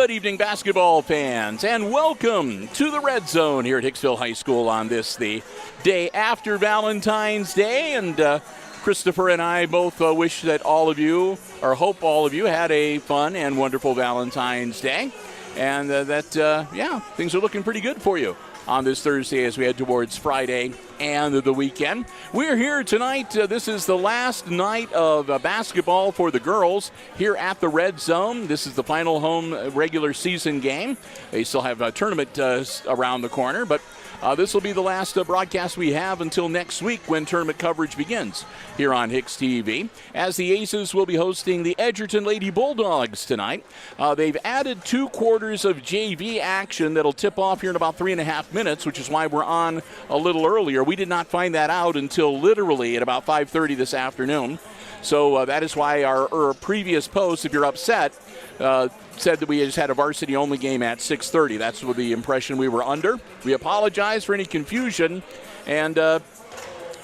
Good evening, basketball fans, and welcome to the Red Zone here at Hicksville High School on this, the day after Valentine's Day. And Christopher and I both wish that all of you, or hope all of you, had a fun and wonderful Valentine's Day. And things are looking pretty good for you on this Thursday as we head towards Friday and the weekend. We're here tonight. This is the last night of basketball for the girls here at the Red Zone. This is the final home regular season game. They still have a tournament around the corner, but this will be the last broadcast we have until next week when tournament coverage begins here on HIX-TV, as the Aces will be hosting the Edgerton Lady Bulldogs tonight. They've added 2 quarters of JV action that'll tip off here in about 3.5 minutes, which is why we're on a little earlier. We did not find that out until literally at about 5:30 this afternoon. So that is why our previous post, if you're upset, said that we just had a varsity-only game at 6:30. That's the impression we were under. We apologize for any confusion, and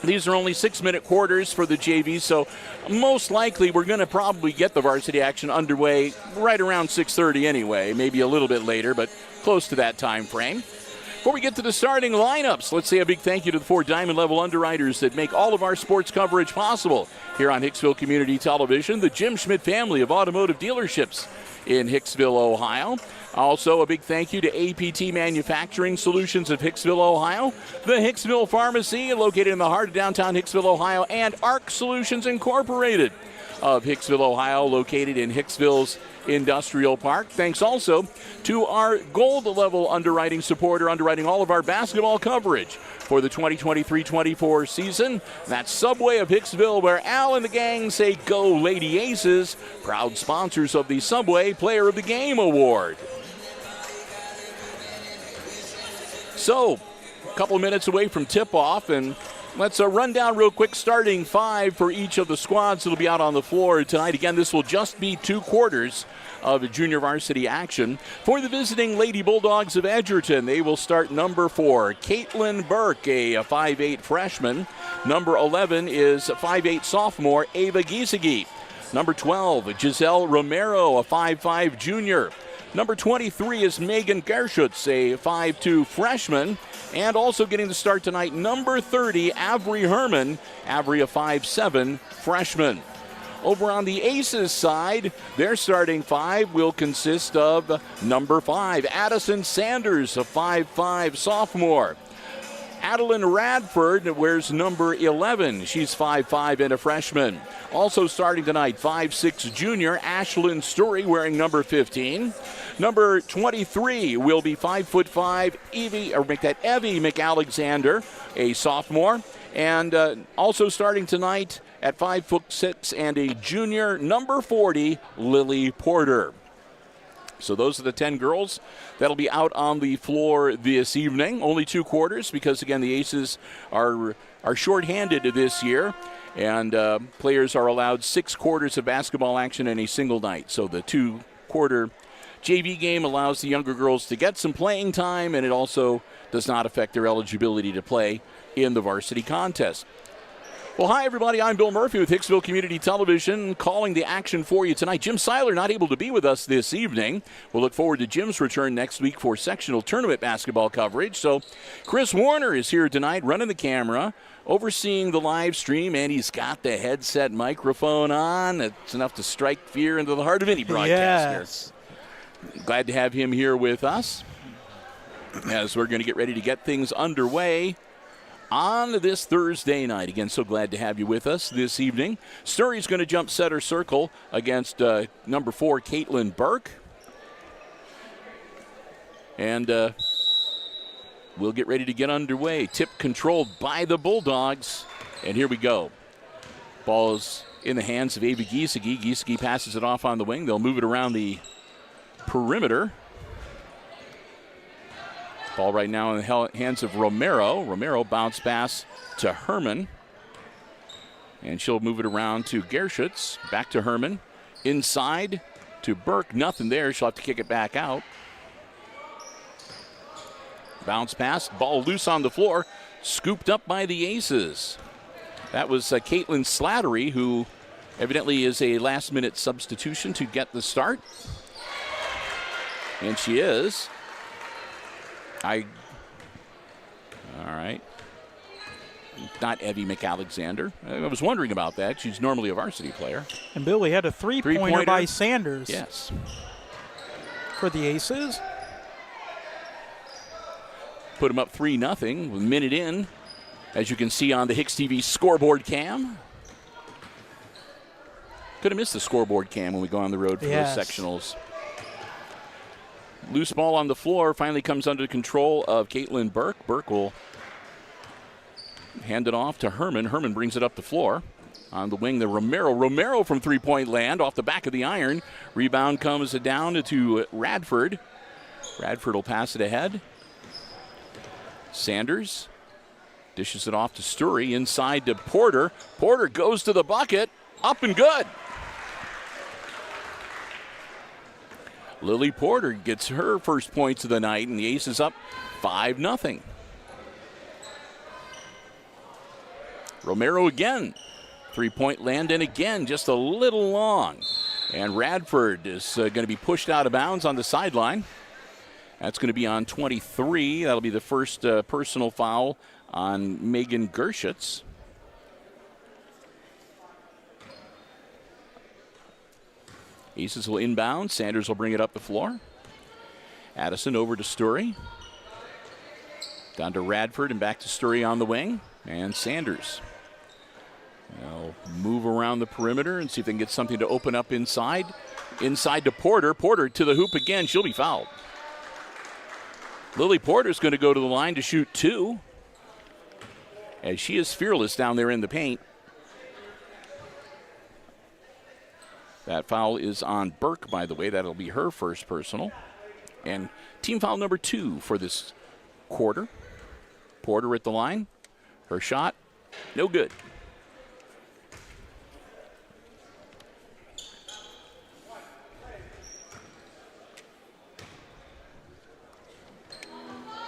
these are only 6-minute quarters for the JV, so most likely we're going to probably get the varsity action underway right around 6:30 anyway, maybe a little bit later, but close to that time frame. Before we get to the starting lineups, let's say a big thank you to the 4 diamond-level underwriters that make all of our sports coverage possible here on Hicksville Community Television, the Jim Schmidt family of automotive dealerships in Hicksville, Ohio. Also, a big thank you to APT Manufacturing Solutions of Hicksville, Ohio, the Hicksville Pharmacy, located in the heart of downtown Hicksville, Ohio, and ARC Solutions Incorporated of Hicksville, Ohio, located in Hicksville's Industrial Park. Thanks also to our gold-level underwriting supporter, underwriting all of our basketball coverage for the 2023-24 season. That's Subway of Hicksville, where Al and the gang say, "Go Lady Aces," proud sponsors of the Subway Player of the Game Award. So, a couple of minutes away from tip-off, and let's run down real quick starting 5 for each of the squads that will be out on the floor tonight. Again, this will just be 2 quarters of junior varsity action. For the visiting Lady Bulldogs of Edgerton, they will start number 4, Caitlin Burke, a 5'8 freshman. Number 11 is 5'8 sophomore Ava Giesecke. Number 12, Giselle Romero, a 5'5 junior. Number 23 is Megan Gerschutz, a 5'2 freshman. And also getting the start tonight, number 30, Avery Herman, Avery a 5'7 freshman. Over on the Aces side, their starting 5 will consist of number 5, Addison Sanders, a 5'5 sophomore. Adeline Radford wears number 11. She's 5'5 and a freshman. Also starting tonight, 5'6 junior Ashlyn Story wearing number 15. Number 23 will be 5'5 Evie McAlexander, a sophomore. And also starting tonight at 5'6 and a junior, number 40 Lily Porter. So those are the 10 girls that'll be out on the floor this evening. Only 2 quarters because, again, the Aces are shorthanded this year. And players are allowed 6 quarters of basketball action in a single night. So the 2-quarter JV game allows the younger girls to get some playing time, and it also does not affect their eligibility to play in the varsity contest. Well, hi, everybody. I'm Bill Murphy with Hicksville Community Television, calling the action for you tonight. Jim Seiler not able to be with us this evening. We'll look forward to Jim's return next week for sectional tournament basketball coverage. So Chris Warner is here tonight, running the camera, overseeing the live stream, and he's got the headset microphone on. It's enough to strike fear into the heart of any broadcaster. Yes. Glad to have him here with us as we're going to get ready to get things underway on this Thursday night. Again, so glad to have you with us this evening. Sturry's going to jump center circle against number 4, Caitlin Burke. And we'll get ready to get underway. Tip controlled by the Bulldogs. And here we go. Ball is in the hands of Ava Giesecke. Giesecke passes it off on the wing. They'll move it around the perimeter. Ball right now in the hands of Romero. Romero bounce pass to Herman. And she'll move it around to Gerschutz. Back to Herman. Inside to Burke. Nothing there. She'll have to kick it back out. Bounce pass. Ball loose on the floor. Scooped up by the Aces. That was Caitlin Slattery, who evidently is a last-minute substitution to get the start. And she is. All right. Not Evie McAlexander. I was wondering about that. She's normally a varsity player. And Bill, we had a three-pointer by Sanders. Yes. For the Aces. Put them up 3-0 with a minute in, as you can see on the HIX-TV scoreboard cam. Could have missed the scoreboard cam when we go on the road for those sectionals. Loose ball on the floor finally comes under control of Caitlin Burke. Burke will hand it off to Herman. Herman brings it up the floor. On the wing, the Romero. Romero from three-point land off the back of the iron. Rebound comes down to Radford. Radford will pass it ahead. Sanders dishes it off to Sturry. Inside to Porter. Porter goes to the bucket. Up and good. Lily Porter gets her first points of the night, and the Aces up 5-0. Romero again. Three-point land, and again, just a little long. And Radford is going to be pushed out of bounds on the sideline. That's going to be on 23. That'll be the first personal foul on Megan Gershitz. Aces will inbound. Sanders will bring it up the floor. Addison over to Sturry. Down to Radford and back to Sturry on the wing. And Sanders. They'll move around the perimeter and see if they can get something to open up inside. Inside to Porter. Porter to the hoop again. She'll be fouled. Lily Porter's going to go to the line to shoot 2. As she is fearless down there in the paint. That foul is on Burke, by the way. That'll be her first personal. And team foul number 2 for this quarter. Porter at the line. Her shot, no good.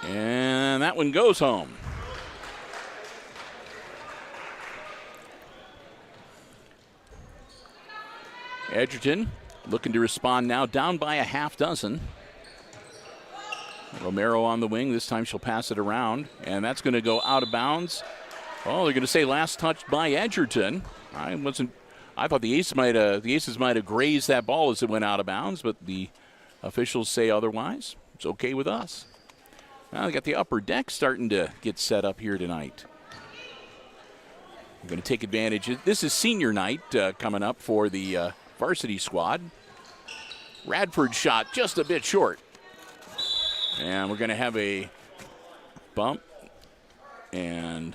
And that one goes home. Edgerton looking to respond now, down by a half dozen. Romero on the wing. This time she'll pass it around, and that's going to go out of bounds. Oh, they're going to say last touched by Edgerton. I thought the Aces might have grazed that ball as it went out of bounds, but the officials say otherwise. It's okay with us. Now they got the upper deck starting to get set up here tonight. We're going to take advantage. This is senior night coming up for the varsity squad. Radford shot just a bit short. And we're going to have a bump. And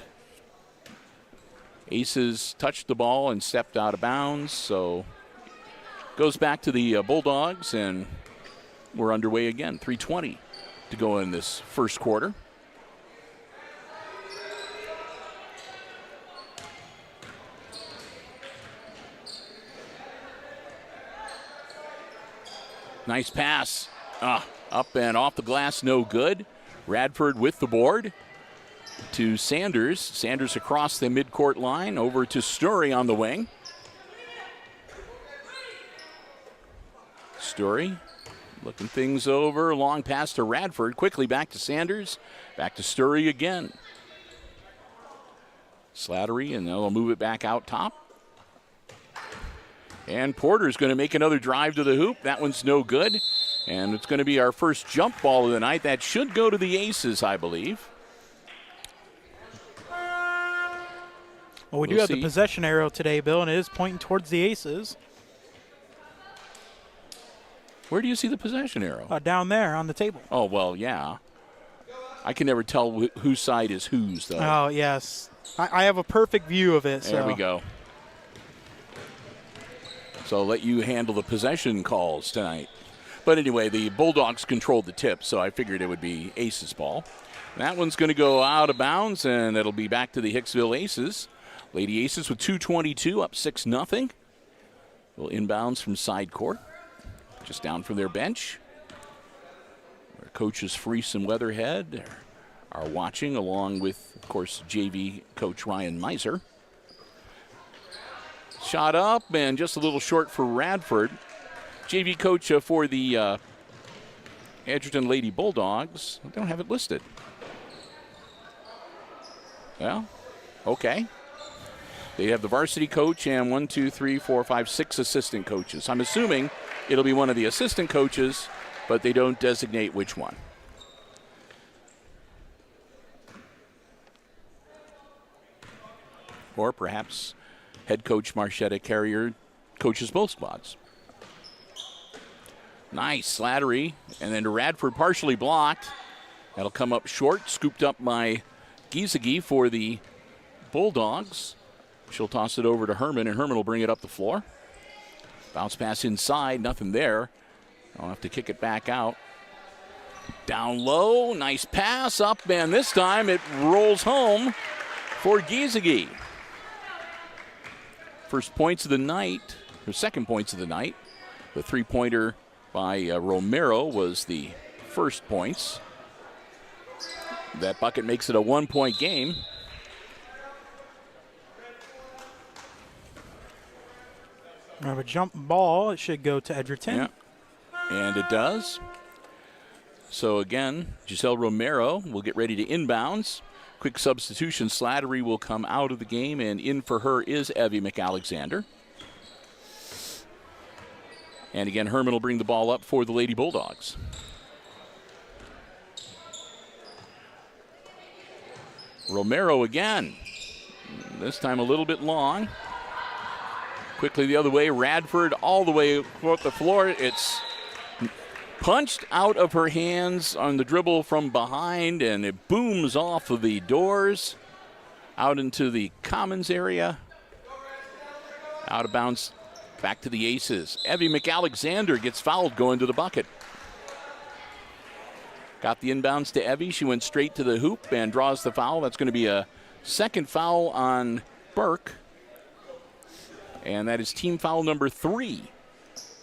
Aces touched the ball and stepped out of bounds. So goes back to the Bulldogs, and we're underway again. 3:20 to go in this first quarter. Nice pass. Up and off the glass, no good. Radford with the board to Sanders. Sanders across the midcourt line over to Sturry on the wing. Sturry looking things over. Long pass to Radford. Quickly back to Sanders. Back to Sturry again. Slattery, and they'll move it back out top. And Porter's going to make another drive to the hoop. That one's no good. And it's going to be our first jump ball of the night. That should go to the Aces, I believe. Well, we do have the possession arrow today, Bill, and it is pointing towards the Aces. Where do you see the possession arrow? Down there on the table. Oh, well, yeah. I can never tell whose side is whose, though. Oh, yes. I have a perfect view of it. There we go. So I'll let you handle the possession calls tonight. But anyway, the Bulldogs controlled the tip, so I figured it would be Aces ball. That one's going to go out of bounds, and it'll be back to the Hicksville Aces. Lady Aces with 2:22, up 6-0. Will inbounds from side court, just down from their bench. Our coaches Freese and Weatherhead are watching, along with, of course, JV coach Ryan Meiser. Shot up and just a little short for Radford. JV coach for the Edgerton Lady Bulldogs. They don't have it listed. Well, okay. They have the varsity coach and 6 assistant coaches. I'm assuming it'll be one of the assistant coaches, but they don't designate which one. Or perhaps head coach Marchetta Carrier coaches both squads. Nice Slattery, and then to Radford, partially blocked. That'll come up short, scooped up by Giesecke for the Bulldogs. She'll toss it over to Herman, and Herman will bring it up the floor. Bounce pass inside, nothing there. I'll have to kick it back out. Down low, nice pass up, and this time it rolls home for Giesecke. First points of the night, or second points of the night. The three-pointer by Romero was the first points. That bucket makes it a 1-point game. We have a jump ball. It should go to Edgerton. Yeah, and it does. So again, Giselle Romero will get ready to inbounds. Quick substitution. Slattery will come out of the game, and in for her is Evie McAlexander. And again, Herman will bring the ball up for the Lady Bulldogs. Romero again. This time a little bit long. Quickly the other way, Radford all the way off the floor. It's punched out of her hands on the dribble from behind, and it booms off of the doors out into the commons area. Out of bounds, back to the Aces. Evie McAlexander gets fouled going to the bucket. Got the inbounds to Evie. She went straight to the hoop and draws the foul. That's going to be a second foul on Burke. And that is team foul number 3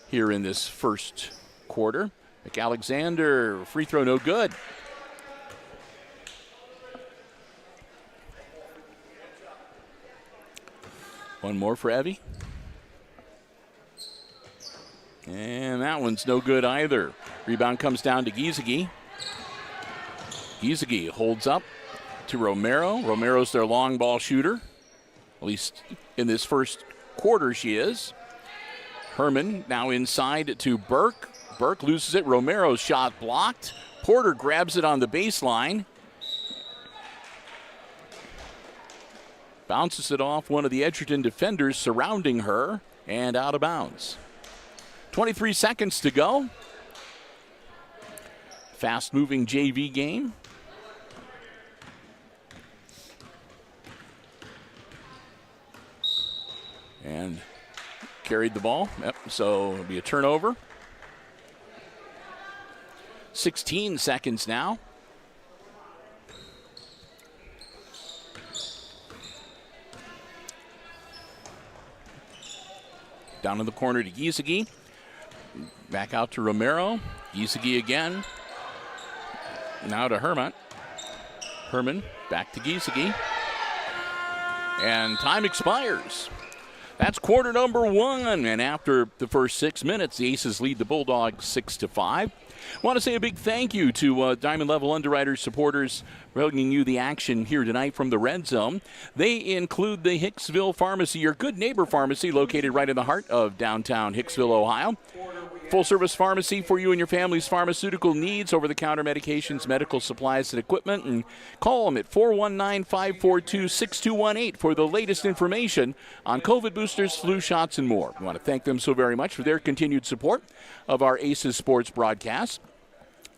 here in this first quarter. McAlexander, free throw no good. One more for Evie. And that one's no good either. Rebound comes down to Giesecke. Giesecke holds up to Romero. Romero's their long ball shooter. At least in this first quarter she is. Herman now inside to Burke. Burke loses it. Romero's shot blocked. Porter grabs it on the baseline. Bounces it off one of the Edgerton defenders surrounding her and out of bounds. 23 seconds to go. Fast-moving JV game. And carried the ball. Yep, so it'll be a turnover. 16 seconds now. Down in the corner to Giesecke. Back out to Romero. Giesecke again. Now to Herman. Herman back to Giesecke. And time expires. That's quarter number 1, and after the first 6 minutes, the Aces lead the Bulldogs 6-5. I want to say a big thank you to Diamond Level Underwriters supporters bringing you the action here tonight from the Red Zone. They include the Hicksville Pharmacy, your good neighbor pharmacy located right in the heart of downtown Hicksville, Ohio. Full-service pharmacy for you and your family's pharmaceutical needs, over-the-counter medications, medical supplies, and equipment. And call them at 419-542-6218 for the latest information on COVID boosters, flu shots, and more. We want to thank them so very much for their continued support of our Aces Sports broadcast.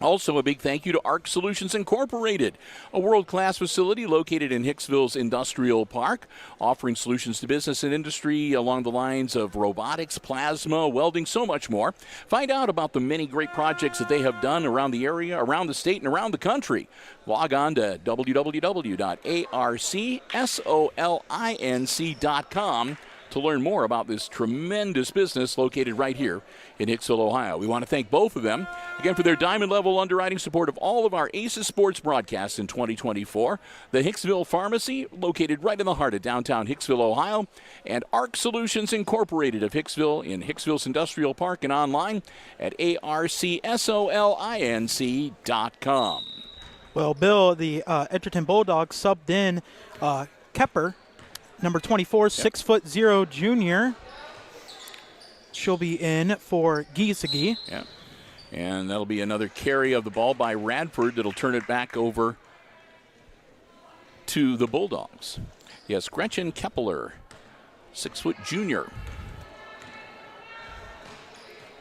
Also, a big thank you to ARC Solutions Incorporated, a world-class facility located in Hicksville's Industrial Park, offering solutions to business and industry along the lines of robotics, plasma, welding, so much more. Find out about the many great projects that they have done around the area, around the state, and around the country. Log on to www.arcsolinc.com to learn more about this tremendous business located right here in Hicksville, Ohio. We want to thank both of them, again, for their diamond-level underwriting support of all of our Aces Sports broadcasts in 2024. The Hicksville Pharmacy, located right in the heart of downtown Hicksville, Ohio, and ARC Solutions Incorporated of Hicksville in Hicksville's Industrial Park and online at arcsolinc.com. Well, Bill, the Edgerton Bulldogs subbed in Kepper, number 24, 6'0" junior. She'll be in for Giesecke. Yeah. And that'll be another carry of the ball by Radford that'll turn it back over to the Bulldogs. Yes, Gretchen Kepler, 6 foot junior.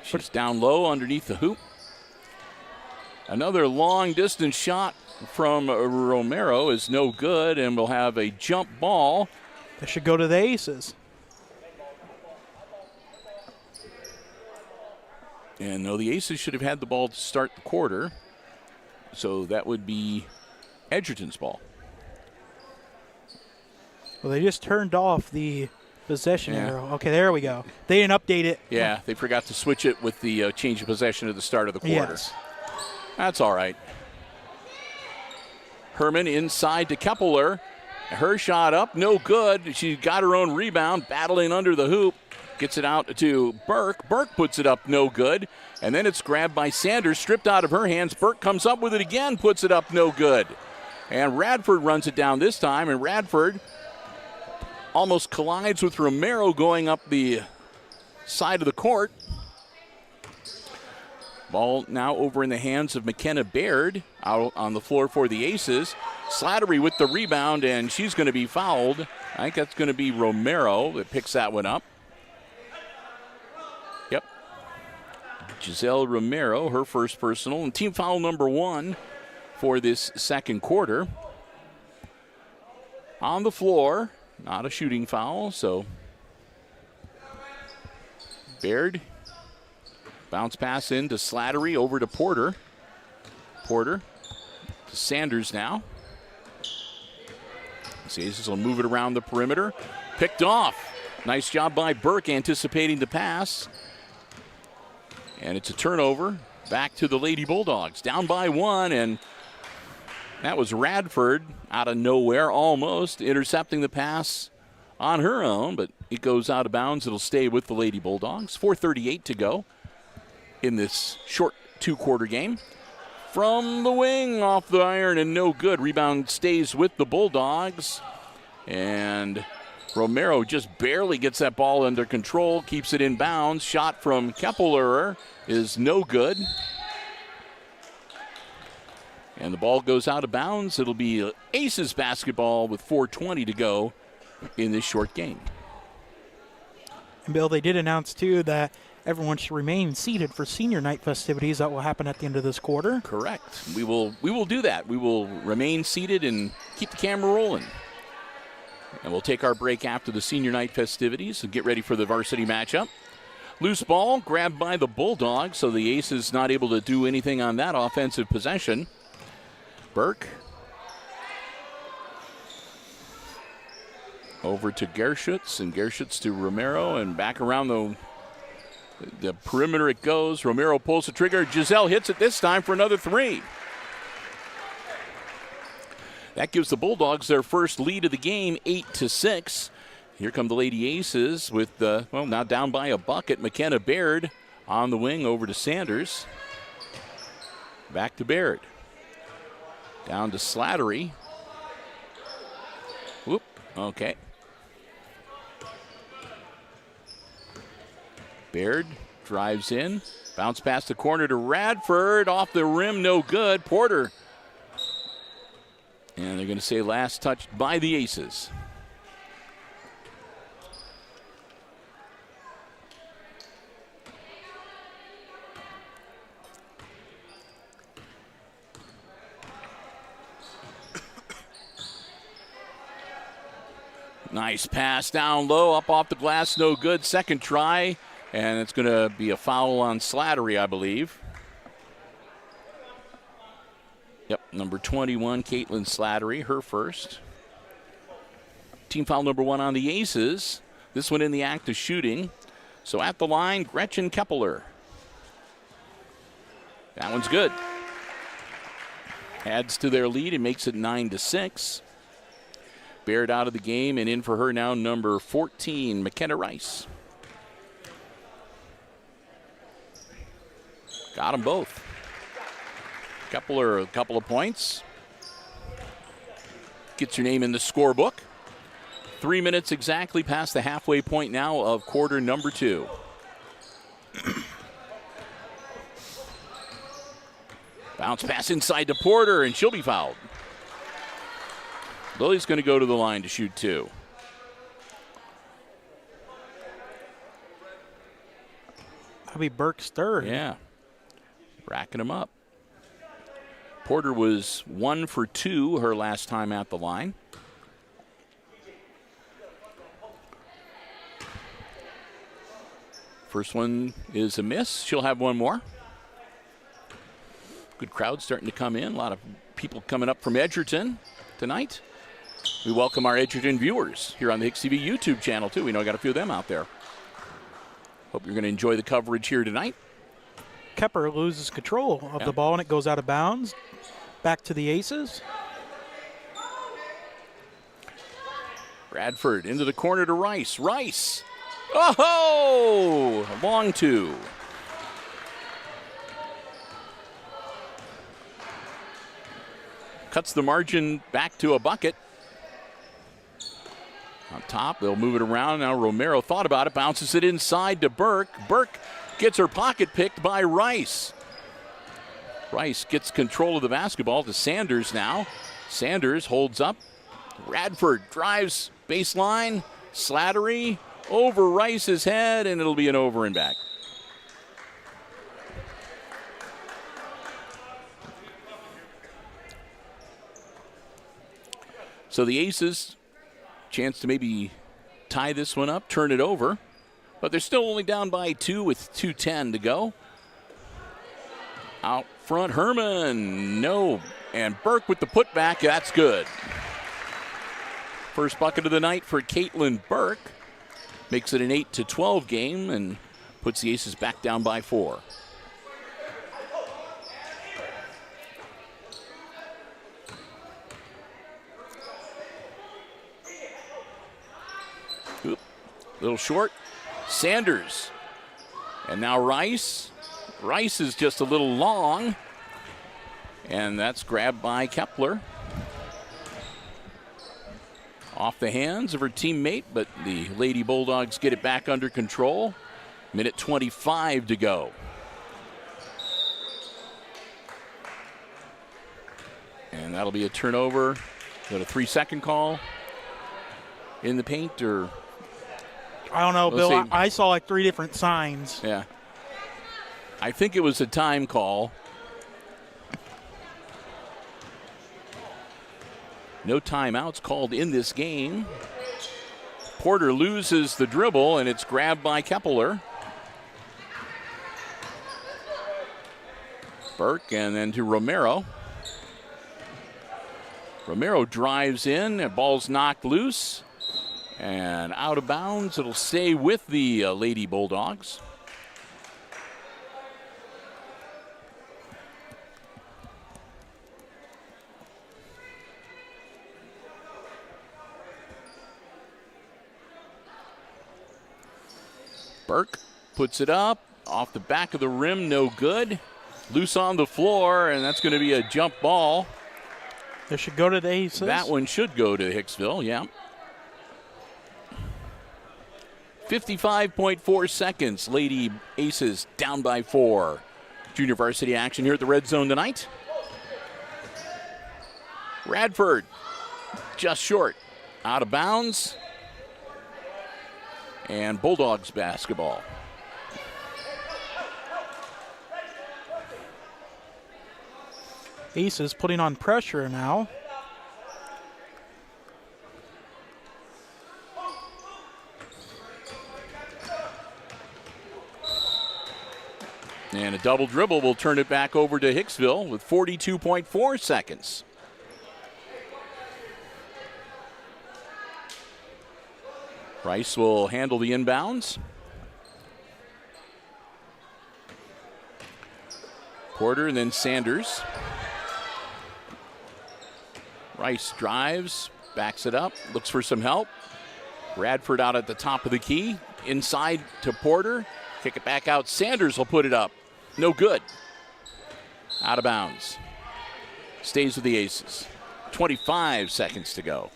She's down low underneath the hoop. Another long distance shot from Romero is no good, and we'll have a jump ball. That should go to the Aces. And no, the Aces should have had the ball to start the quarter. So that would be Edgerton's ball. Well, they just turned off the possession arrow. Okay, there we go. They didn't update it. Yeah, they forgot to switch it with the change of possession at the start of the quarter. Yes. That's all right. Herman inside to Kepler. Her shot up, no good. She got her own rebound, battling under the hoop. Gets it out to Burke. Burke puts it up, no good. And then it's grabbed by Sanders, stripped out of her hands. Burke comes up with it again, puts it up, no good. And Radford runs it down this time, and Radford almost collides with Romero going up the side of the court. Ball now over in the hands of McKenna Baird out on the floor for the Aces. Slattery with the rebound, and she's going to be fouled. I think that's going to be Romero that picks that one up. Yep. Giselle Romero, her first personal, and team foul number 1 for this second quarter. On the floor, not a shooting foul, so Baird. Bounce pass in to Slattery, over to Porter. Porter to Sanders now. The Aces will move it around the perimeter. Picked off. Nice job by Burke anticipating the pass. And it's a turnover. Back to the Lady Bulldogs. Down by 1, and that was Radford out of nowhere almost, intercepting the pass on her own, but it goes out of bounds. It'll stay with the Lady Bulldogs. 4:38 to go in this short two-quarter game. From the wing, off the iron, and no good. Rebound stays with the Bulldogs. And Romero just barely gets that ball under control, keeps it in bounds. Shot from Kepler is no good. And the ball goes out of bounds. It'll be Aces basketball with 4:20 to go in this short game. And Bill, they did announce, too, that everyone should remain seated for senior night festivities that will happen at the end of this quarter. Correct. We will do that. We will remain seated and keep the camera rolling. And we'll take our break after the senior night festivities and get ready for the varsity matchup. Loose ball grabbed by the Bulldogs, so the Aces not able to do anything on that offensive possession. Burke. Over to Gerschutz, and Gerschutz to Romero, and back around the perimeter it goes. Romero pulls the trigger. Giselle hits it this time for another 3. That gives the Bulldogs their first lead of the game, 8-6. Here come the Lady Aces with, now down by a bucket. McKenna Baird on the wing over to Sanders. Back to Baird. Down to Slattery. Whoop, okay. Baird drives in. Bounce past the corner to Radford. Off the rim, no good. Porter. And they're going to say last touched by the Aces. Nice pass down low, up off the glass, no good. Second try, and it's going to be a foul on Slattery, I believe. Yep, number 21, Caitlin Slattery, her first. Team foul number 1 on the Aces. This one in the act of shooting. So at the line, Gretchen Keppeler. That one's good. Adds to their lead and makes it 9-6. Baird out of the game, and in for her now, number 14, McKenna Rice. Got them both. Kepler, a couple of points. Gets your name in the scorebook. 3 minutes exactly past the halfway point now of quarter number 2. Bounce pass inside to Porter, and she'll be fouled. Lily's going to go to the line to shoot 2. That'll be Burke's third. Yeah. Racking them up. Porter was 1 for 2 her last time at the line. First one is a miss. She'll have one more. Good crowd starting to come in. A lot of people coming up from Edgerton tonight. We welcome our Edgerton viewers here on the HIX-TV YouTube channel, too. We know I got a few of them out there. Hope you're going to enjoy the coverage here tonight. Kepper loses control of the ball, and it goes out of bounds. Back to the Aces. Bradford into the corner to Rice. Rice! Oh! Long 2. Cuts the margin back to a bucket. On top, they'll move it around. Now Romero thought about it, bounces it inside to Burke. Burke gets her pocket picked by Rice. Rice gets control of the basketball to Sanders now. Sanders holds up. Radford drives baseline. Slattery over Rice's head, and it'll be an over and back. So the Aces, chance to maybe tie this one up, turn it over. But they're still only down by 2 with 2:10 to go. Out front, Herman, no. And Burke with the putback, that's good. First bucket of the night for Caitlin Burke. Makes it an 8-12 game and puts the Aces back down by 4. Oop, little short. Sanders. And now Rice. Rice is just a little long. And that's grabbed by Kepler. Off the hands of her teammate, but the Lady Bulldogs get it back under control. Minute 25 to go. And that'll be a turnover. Got a 3-second call in the paint, or? I don't know, Bill. I saw like 3 different signs. Yeah. I think it was a time call. No timeouts called in this game. Porter loses the dribble, and it's grabbed by Kepler. Burke, and then to Romero. Romero drives in, the ball's knocked loose. And out of bounds, it'll stay with the Lady Bulldogs. Burke puts it up, off the back of the rim, no good. Loose on the floor, and that's going to be a jump ball. This should go to the Aces. That one should go to Hicksville, yeah. 55.4 seconds. Lady Aces down by 4. Junior varsity action here at the Red Zone tonight. Radford just short. Out of bounds. And Bulldogs basketball. Aces putting on pressure now. And a double dribble will turn it back over to Hicksville with 42.4 seconds. Rice will handle the inbounds. Porter and then Sanders. Rice drives, backs it up, looks for some help. Radford out at the top of the key. Inside to Porter. Kick it back out. Sanders will put it up. No good. Out of bounds. Stays with the Aces. 25 seconds to go.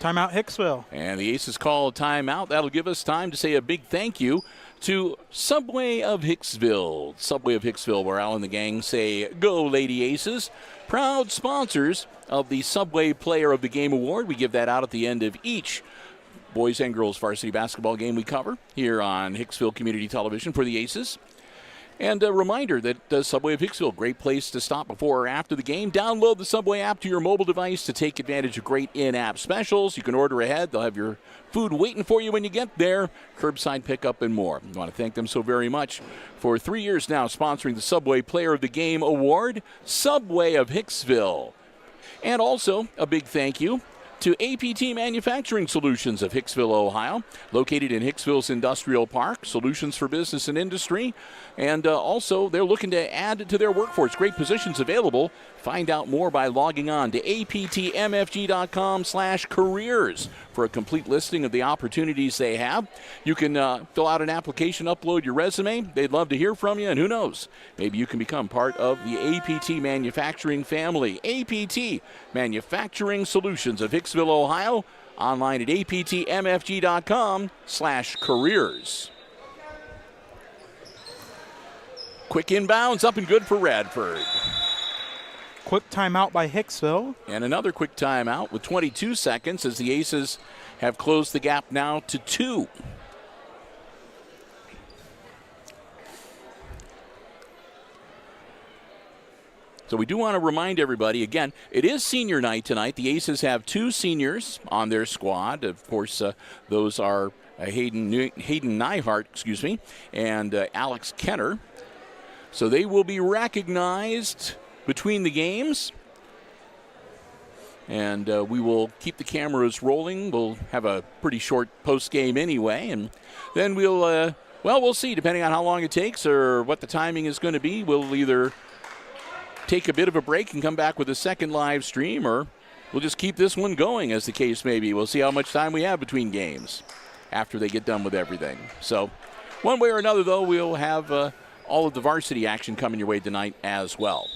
Timeout Hicksville. And the Aces call a timeout. That'll give us time to say a big thank you to Subway of Hicksville. Subway of Hicksville, where Al and the gang say, "Go, Lady Aces." Proud sponsors of the Subway Player of the Game Award. We give that out at the end of each boys and girls varsity basketball game we cover here on Hicksville Community Television for the Aces. And a reminder that Subway of Hicksville, great place to stop before or after the game. Download the Subway app to your mobile device to take advantage of great in-app specials. You can order ahead. They'll have your food waiting for you when you get there. Curbside pickup and more. I want to thank them so very much for 3 years now sponsoring the Subway Player of the Game Award. Subway of Hicksville. And also a big thank you to APT Manufacturing Solutions of Hicksville, Ohio, located in Hicksville's Industrial Park, solutions for business and industry. And also, they're looking to add to their workforce. Great positions available. Find out more by logging on to aptmfg.com/careers for a complete listing of the opportunities they have. You can fill out an application, upload your resume. They'd love to hear from you, and who knows, maybe you can become part of the APT Manufacturing family. APT Manufacturing Solutions of Hicksville, Ohio, online at aptmfg.com/careers. Quick inbounds, up and good for Radford. Quick timeout by Hicksville. And another quick timeout with 22 seconds as the Aces have closed the gap now to 2. So we do want to remind everybody, again, it is senior night tonight. The Aces have 2 seniors on their squad. Of course, those are Hayden Neihart, and Alex Kenner. So they will be recognized between the games. And we will keep the cameras rolling. We'll have a pretty short post game anyway. And then we'll see, depending on how long it takes or what the timing is going to be. We'll either take a bit of a break and come back with a second live stream, or we'll just keep this one going, as the case may be. We'll see how much time we have between games after they get done with everything. So one way or another, though, we'll have all of the varsity action coming your way tonight as well.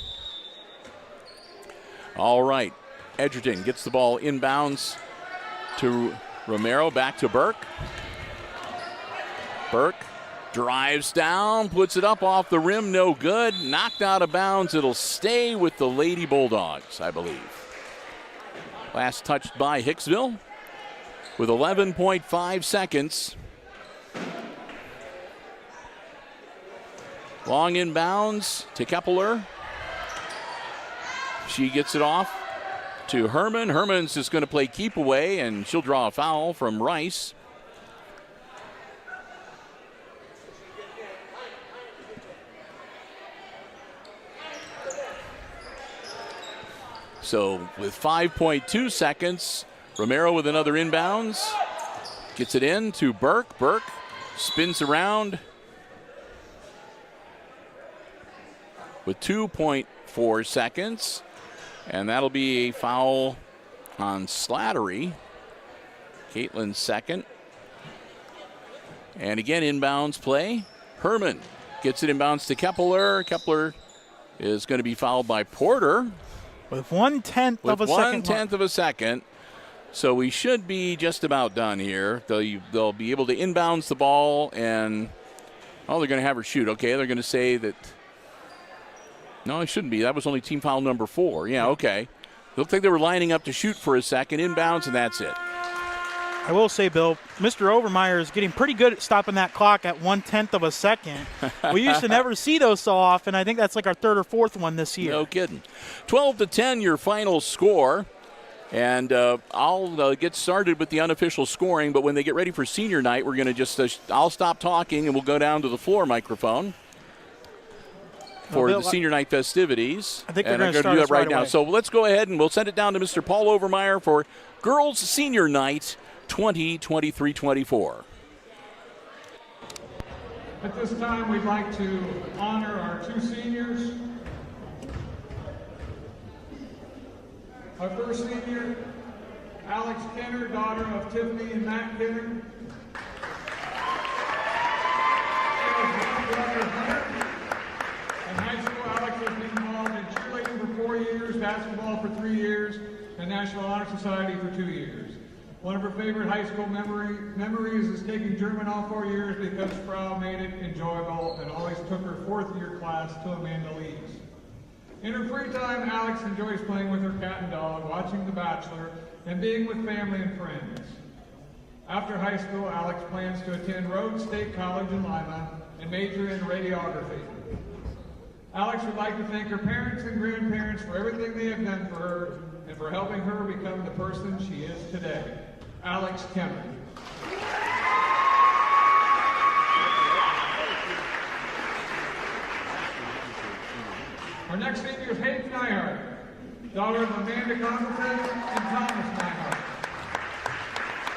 All right. Edgerton gets the ball inbounds to Romero, back to Burke. Burke drives down, puts it up off the rim, no good. Knocked out of bounds. It'll stay with the Lady Bulldogs, I believe. Last touched by Hicksville with 11.5 seconds. Long inbounds to Kepler. She gets it off to Herman. Herman's just going to play keep away, and she'll draw a foul from Rice. So with 5.2 seconds, Romero with another inbounds. Gets it in to Burke. Burke spins around with 2.4 seconds. And that'll be a foul on Slattery. Caitlin's second. And again, inbounds play. Herman gets it inbounds to Kepler. Kepler is going to be fouled by Porter. With 1/10 of a second. 1/10 of a second. So we should be just about done here. They'll be able to inbounds the ball, and they're going to have her shoot. Okay, they're going to say that. No, it shouldn't be. That was only team foul number 4. Yeah, okay. Looked like they were lining up to shoot for a second. Inbounds, and that's it. I will say, Bill, Mr. Overmeyer is getting pretty good at stopping that clock at 1/10 of a second. We used to never see those so often. I think that's like our 3rd or 4th one this year. No kidding. 12-10, your final score. And I'll get started with the unofficial scoring, but when they get ready for senior night, we're going to just I'll stop talking, and we'll go down to the floor microphone for the senior night festivities. I think we're going to do that right now. away. So let's go ahead and we'll send it down to Mr. Paul Overmeyer for girls senior night 20, 23, 24. At this time, we'd like to honor our two seniors. Our first senior, Alex Kenner, daughter of Tiffany and Matt Kenner. In high school, Alex has been involved in cheerleading for 4 years, basketball for 3 years, and National Honor Society for 2 years. One of her favorite high school memories is taking German all 4 years because Frau made it enjoyable and always took her 4th year class to Amanda Lee's. In her free time, Alex enjoys playing with her cat and dog, watching The Bachelor, and being with family and friends. After high school, Alex plans to attend Rhodes State College in Lima and major in radiography. Alex would like to thank her parents and grandparents for everything they have done for her and for helping her become the person she is today. Alex Kenner. Our next senior is Hayden Nyhart, daughter of Amanda Congleton and Thomas Nyhart.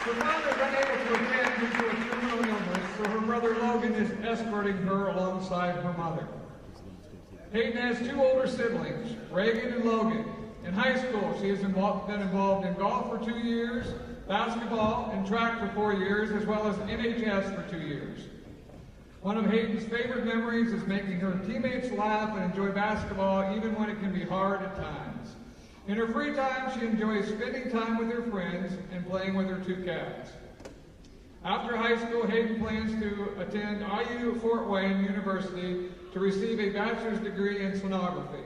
Her father is unable to attend due to a terminal illness, so her brother Logan is escorting her alongside her mother. Hayden has 2 older siblings, Reagan and Logan. In high school, she has been involved in golf for 2 years, basketball and track for 4 years, as well as NHS for 2 years. One of Hayden's favorite memories is making her teammates laugh and enjoy basketball even when it can be hard at times. In her free time, she enjoys spending time with her friends and playing with her 2 cats. After high school, Hayden plans to attend IU Fort Wayne University to receive a bachelor's degree in sonography.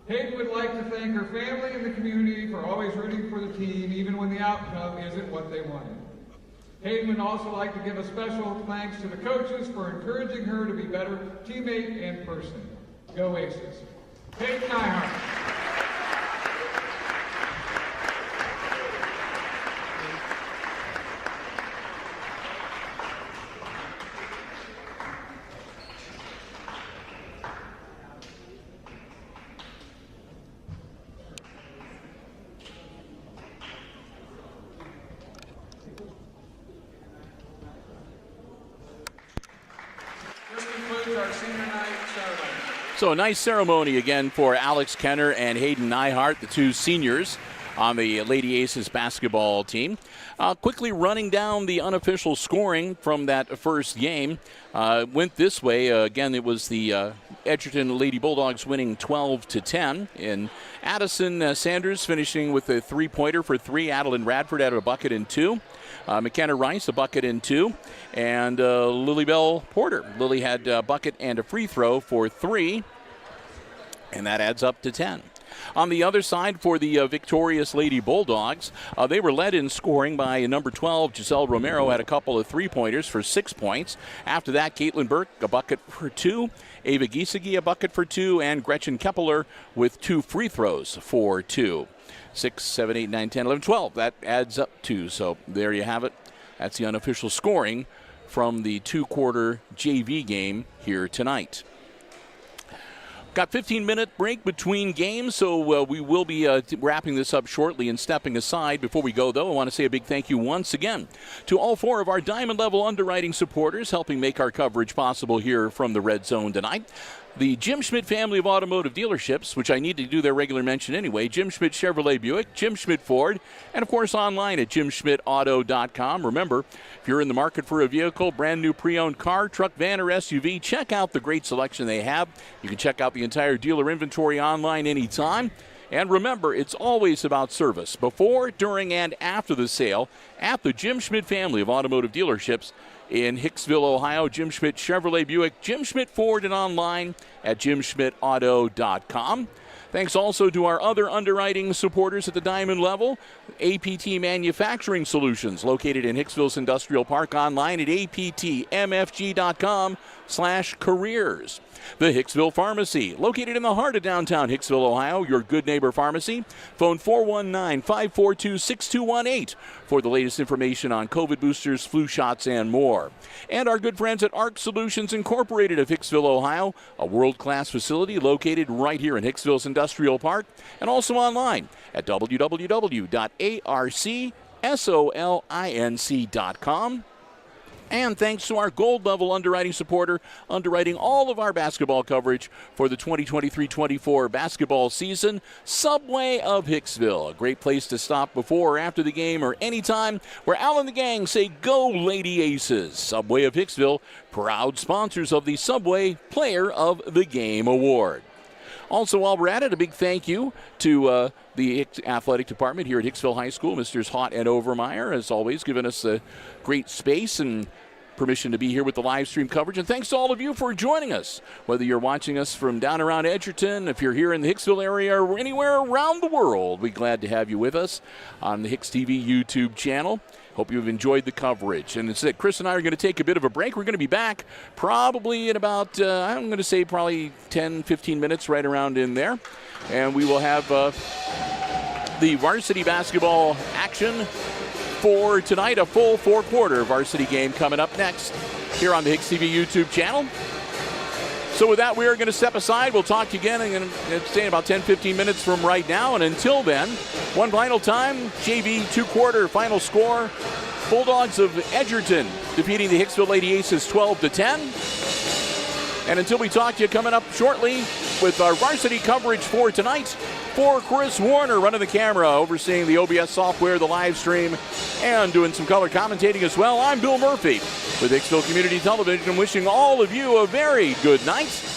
Hayden would like to thank her family and the community for always rooting for the team, even when the outcome isn't what they wanted. Hayden would also like to give a special thanks to the coaches for encouraging her to be a better teammate and person. Go Aces. Hayden Nyhart. So a nice ceremony again for Alex Kenner and Hayden Nyhart, the 2 seniors on the Lady Aces basketball team. Quickly running down the unofficial scoring from that first game. Went this way. Again, it was the Edgerton Lady Bulldogs winning 12-10. And Addison Sanders finishing with a 3-pointer for 3. Adeline Radford had a bucket and 2. McKenna Rice, a bucket and 2. And Lily Bell Porter. Lily had a bucket and a free throw for 3. And that adds up to 10. On the other side, for the victorious Lady Bulldogs, they were led in scoring by number 12, Giselle Romero, had a couple of 3-pointers for 6 points. After that, Caitlin Burke, a bucket for 2. Ava Giesecke, a bucket for 2. And Gretchen Keppeler with 2 free throws for 2. 6, 7, 8, 9, 10, 11, 12. That adds up to. So there you have it. That's the unofficial scoring from the 2-quarter JV game here tonight. Got 15-minute break between games, so we will be wrapping this up shortly and stepping aside. Before we go, though, I want to say a big thank you once again to all 4 of our Diamond Level underwriting supporters helping make our coverage possible here from the Red Zone tonight. The Jim Schmidt family of automotive dealerships, which I need to do their regular mention anyway, Jim Schmidt Chevrolet Buick, Jim Schmidt Ford, and of course online at jimschmidtauto.com. Remember, if you're in the market for a vehicle, brand new pre-owned car, truck, van, or SUV, check out the great selection they have. You can check out the entire dealer inventory online anytime. And remember, it's always about service before, during, and after the sale at the Jim Schmidt family of automotive dealerships in Hicksville, Ohio. Jim Schmidt Chevrolet Buick, Jim Schmidt Ford, and online at jimschmidtauto.com. Thanks also to our other underwriting supporters at the Diamond level, APT Manufacturing Solutions, located in Hicksville's Industrial Park, online at aptmfg.com/careers. The Hicksville Pharmacy, located in the heart of downtown Hicksville, Ohio, your good neighbor pharmacy. Phone 419-542-6218 for the latest information on COVID boosters, flu shots, and more. And our good friends at ARC Solutions Incorporated of Hicksville, Ohio, a world-class facility located right here in Hicksville's Industrial Park, and also online at www.arcse solinc.com. And thanks to our gold level underwriting supporter, underwriting all of our basketball coverage for the 2023-24 basketball season, Subway of Hicksville. A great place to stop before or after the game or anytime, where Al and the gang say, "Go Lady Aces." Subway of Hicksville, proud sponsors of the Subway Player of the Game Award. Also, while we're at it, a big thank you to the athletic department here at Hicksville High School. Misters Haught and Overmeyer, as always, giving us a great space and permission to be here with the live stream coverage. And thanks to all of you for joining us, whether you're watching us from down around Edgerton, if you're here in the Hicksville area, or anywhere around the world. We're glad to have you with us on the HIX-TV YouTube channel. Hope you've enjoyed the coverage. And instead, Chris and I are going to take a bit of a break. We're going to be back probably in about, I'm going to say probably 10, 15 minutes, right around in there. And we will have the varsity basketball action for tonight, a full four-quarter varsity game coming up next here on the HIX-TV YouTube channel. So with that, we are going to step aside. We'll talk to you again in about 10, 15 minutes from right now. And until then, one final time, JV two-quarter final score. Bulldogs of Edgerton defeating the Hicksville Lady Aces 12-10. And until we talk to you coming up shortly with our varsity coverage for tonight, for Chris Warner running the camera, overseeing the OBS software, the live stream, and doing some color commentating as well, I'm Bill Murphy with Hicksville Community Television, wishing all of you a very good night